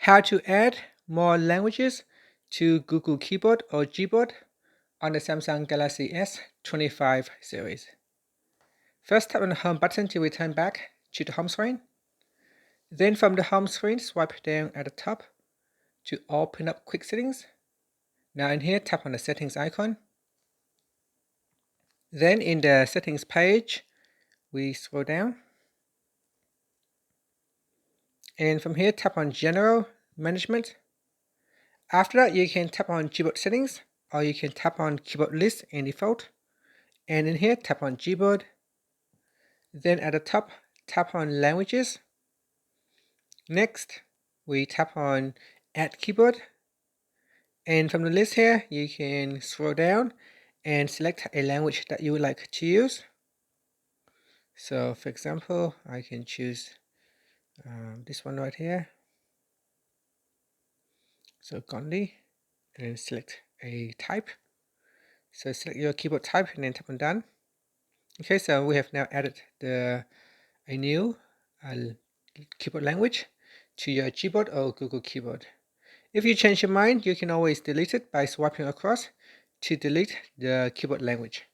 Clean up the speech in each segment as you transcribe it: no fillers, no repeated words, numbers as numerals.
how to add more languages to Google Keyboard or Gboard on the Samsung Galaxy S25 series. First, tap on the Home button to return back to the home screen. Then from the home screen, swipe down at the top to open up Quick Settings. Now in here, tap on the Settings icon. Then in the Settings page, we scroll down. And from here, tap on General Management. After that, you can tap on Gboard Settings, or you can tap on Keyboard List in default. And in here, tap on Gboard. Then at the top, tap on Languages. Next, we tap on Add Keyboard. And from the list here, you can scroll down and select a language that you would like to use. So for example, I can choose this one right here. So Gandhi, and then select a type. So select your keyboard type and then tap on Done. Okay, so we have now added a new keyboard language to your Gboard or Google Keyboard. If you change your mind, you can always delete it by swiping across to delete the keyboard language.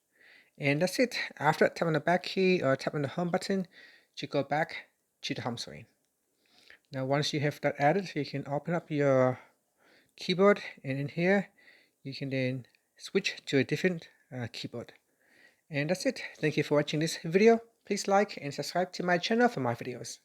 And that's it. After that, tap on the back key or tap on the home button to go back to the home screen. Now once you have that added, you can open up your keyboard, and in here you can then switch to a different keyboard. And that's it. Thank you for watching this video. Please like and subscribe to my channel for more videos.